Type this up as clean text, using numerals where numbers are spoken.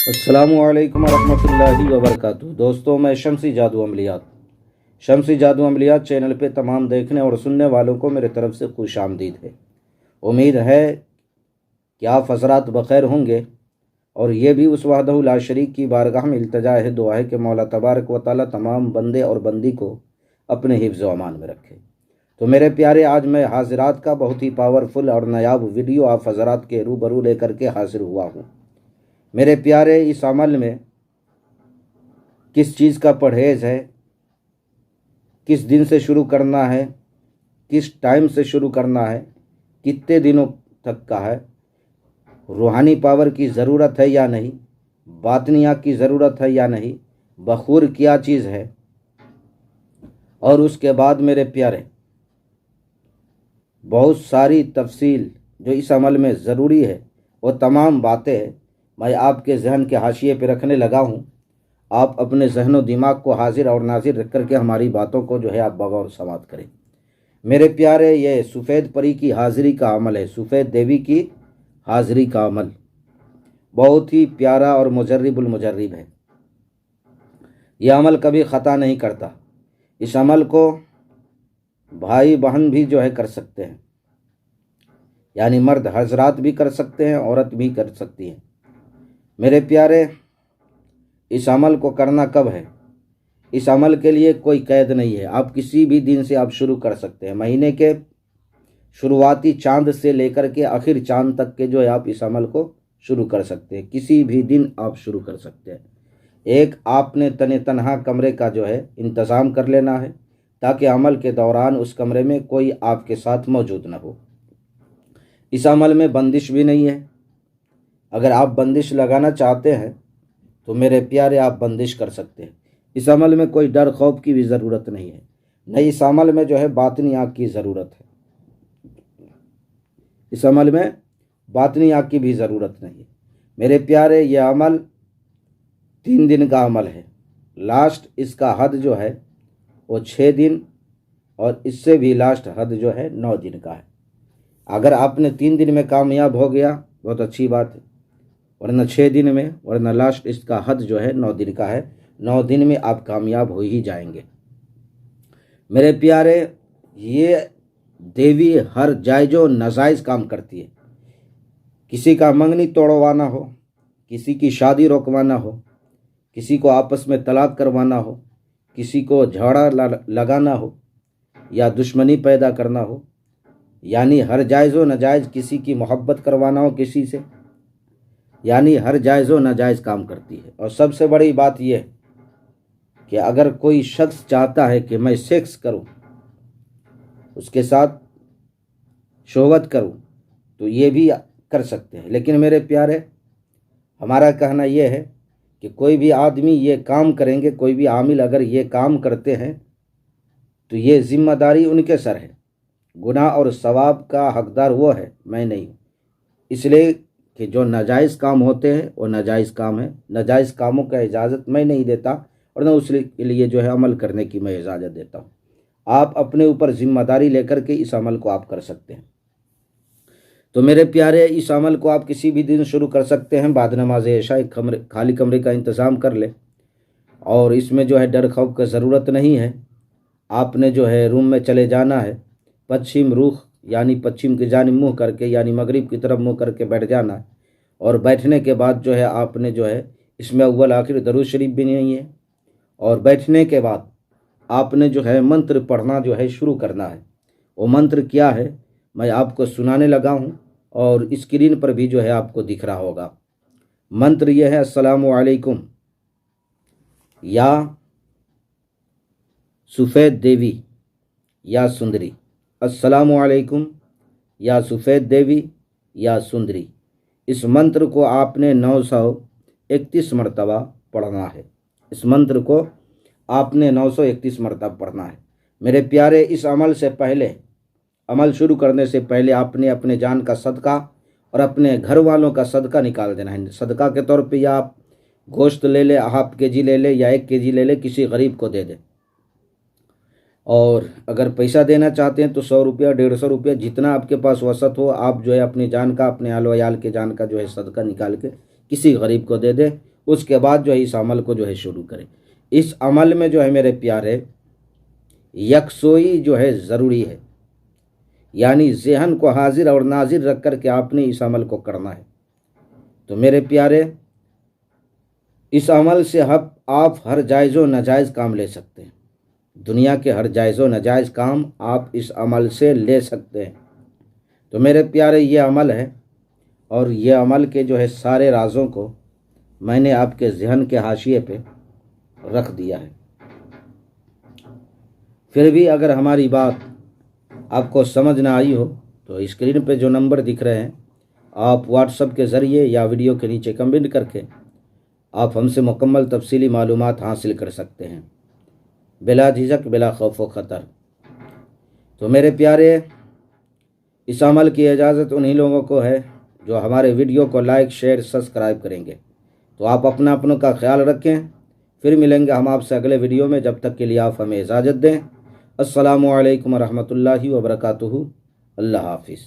अस्सलामुअलैकुम वरहमतुल्लाहि वबरकातुहू। दोस्तों, मैं शम्सी जादू अमलियात चैनल पे तमाम देखने और सुनने वालों को मेरे तरफ से खुश आमदीद है। उम्मीद है कि आप हज़रात बखैर होंगे और ये भी उस वहदहु ला शरीक की बारगाह में इल्तिजा है, दुआ है कि मौला तबारक व तआला तमाम बंदे और बंदी को अपने हिफ्ज़ व अमान में रखे। तो मेरे प्यारे, आज मैं हाजिरात का बहुत ही पावरफुल और नायाब वीडियो आप हज़रात के रूबरू लेकर के हाजिर हुआ हूँ। मेरे प्यारे, इस अमल में किस चीज़ का परहेज़ है, किस दिन से शुरू करना है, किस टाइम से शुरू करना है, कितने दिनों तक का है, रूहानी पावर की ज़रूरत है या नहीं, बातनिया की ज़रूरत है या नहीं, बखूर क्या चीज़ है, और उसके बाद मेरे प्यारे बहुत सारी तफसील जो इस अमल में ज़रूरी है वो तमाम बातें मैं आपके जहन के हाशिए पे रखने लगा हूँ। आप अपने जहन व दिमाग को हाजिर और नाजिर रख करके हमारी बातों को जो है आप बगौर समात करें। मेरे प्यारे, ये सफ़ेद परी की हाज़िरी का अमल है, सफ़ेद देवी की हाज़िरी का अमल बहुत ही प्यारा और मुजर्रिबुल मुजर्रिब है। यह अमल कभी ख़ता नहीं करता। इस अमल को भाई बहन भी जो है कर सकते हैं, यानी मर्द हजरात भी कर सकते हैं, औरत भी कर सकती हैं। मेरे प्यारे, इस अमल को करना कब है? इस अमल के लिए कोई कैद नहीं है। आप किसी भी दिन से आप शुरू कर सकते हैं। महीने के शुरुआती चांद से लेकर के आखिर चांद तक के जो है आप इस अमल को शुरू कर सकते हैं। किसी भी दिन आप शुरू कर सकते हैं। एक आपने तने तनहा कमरे का जो है इंतज़ाम कर लेना है ताकि अमल के दौरान उस कमरे में कोई आपके साथ मौजूद न हो। इस अमल में बंदिश भी नहीं है। अगर आप बंदिश लगाना चाहते हैं तो मेरे प्यारे आप बंदिश कर सकते हैं। इस अमल में कोई डर खौफ की भी ज़रूरत नहीं है, नहीं इस अमल में जो है बातनी आग की ज़रूरत है। इस अमल में बातनी आग की भी ज़रूरत नहीं है। मेरे प्यारे, यह अमल 3 दिन का अमल है। लास्ट इसका हद जो है वो 6 दिन और इससे भी लास्ट हद जो है 9 दिन का है। अगर आपने 3 दिन में कामयाब हो गया बहुत अच्छी बात है, वरना 6 दिन में, वरना लास्ट इसका हद जो है 9 दिन का है। 9 दिन में आप कामयाब हो ही जाएंगे। मेरे प्यारे, ये देवी हर जायज़ो नाजायज़ काम करती है। किसी का मंगनी तोड़वाना हो, किसी की शादी रोकवाना हो, किसी को आपस में तलाक करवाना हो, किसी को झगड़ा लगाना हो या दुश्मनी पैदा करना हो, यानी हर जायज़ो नाजायज़ किसी की मोहब्बत करवाना हो किसी से, यानी हर जायज़ो नाजायज़ काम करती है। और सबसे बड़ी बात यह कि अगर कोई शख्स चाहता है कि मैं सेक्स करूं, उसके साथ शोहवत करूं, तो ये भी कर सकते हैं। लेकिन मेरे प्यारे, हमारा कहना यह है कि कोई भी आदमी ये काम करेंगे, कोई भी आमिल अगर ये काम करते हैं तो ये ज़िम्मेदारी उनके सर है। गुनाह और सवाब का हकदार वो है, मैं नहीं हूँ। इसलिए कि जो नाजायज़ काम होते हैं वो नाजायज़ काम है। नाजायज़ कामों का इजाज़त मैं नहीं देता और न उसके लिए जो है अमल करने की मैं इजाज़त देता हूँ। आप अपने ऊपर ज़िम्मेदारी लेकर के इस अमल को आप कर सकते हैं। तो मेरे प्यारे, इस अमल को आप किसी भी दिन शुरू कर सकते हैं। बाद नमाज इशा एक खाली कमरे का इंतज़ाम कर ले, और इसमें जो है डर खौफ की ज़रूरत नहीं है। आपने जो है रूम में चले जाना है, पश्चिम रुख यानी पश्चिम की जानिब मुँह करके, यानी मगरिब की तरफ मुँह करके बैठ जाना है। और बैठने के बाद जो है आपने जो है इसमें अव्वल आखिर दरूद शरीफ भी नहीं है। और बैठने के बाद आपने जो है मंत्र पढ़ना जो है शुरू करना है। वो मंत्र क्या है मैं आपको सुनाने लगा हूँ और स्क्रीन पर भी जो है आपको दिख रहा होगा। मंत्र यह है, अस्सलामु अलैकुम या सफ़ेद देवी या सुंदरी। अस्सलामु अलैकुम या सफ़ेद देवी या सुंदरी। इस मंत्र को आपने 931 मरतबा पढ़ना है। इस मंत्र को आपने 931 मरतबा पढ़ना है। मेरे प्यारे, इस अमल से पहले, अमल शुरू करने से पहले आपने अपने जान का सदका और अपने घर वालों का सदका निकाल देना है। सदका के तौर पे या आप गोश्त ले ले, हाफ केजी ले ले या 1 केजी ले ले, किसी गरीब को दे दे। और अगर पैसा देना चाहते हैं तो 100 रुपया, 150 रुपया, जितना आपके पास वसत हो, आप जो है अपनी जान का, अपने आल वयाल के जान का जो है सदका निकाल के किसी गरीब को दे दे। اس کے بعد جو ہے اس عمل کو جو ہے شروع کریں۔ اس عمل میں جو ہے میرے پیارے یکسوئی جو ہے ضروری ہے، یعنی ذہن کو حاضر اور ناظر رکھ کر کے آپ نے اس عمل کو کرنا ہے۔ تو میرے پیارے اس عمل سے آپ ہر جائز و ناجائز کام لے سکتے ہیں، دنیا کے ہر جائز و ناجائز کام آپ اس عمل سے لے سکتے ہیں۔ تو میرے پیارے یہ عمل ہے، اور یہ عمل کے جو ہے سارے رازوں کو میں نے آپ کے ذہن کے حاشیے پہ رکھ دیا ہے۔ پھر بھی اگر ہماری بات آپ کو سمجھ نہ آئی ہو تو اسکرین پہ جو نمبر دکھ رہے ہیں آپ واٹس ایپ کے ذریعے یا ویڈیو کے نیچے کمنٹ کر کے آپ ہم سے مکمل تفصیلی معلومات حاصل کر سکتے ہیں، بلا جھجک، بلا خوف و خطر۔ تو میرے پیارے اس عمل کی اجازت انہی لوگوں کو ہے جو ہمارے ویڈیو کو لائک، شیئر، سبسکرائب کریں گے۔ تو آپ اپنوں کا خیال رکھیں، پھر ملیں گے ہم آپ سے اگلے ویڈیو میں، جب تک کے لیے آپ ہمیں اجازت دیں۔ السلام علیکم ورحمۃ اللہ وبرکاتہ۔ اللہ حافظ۔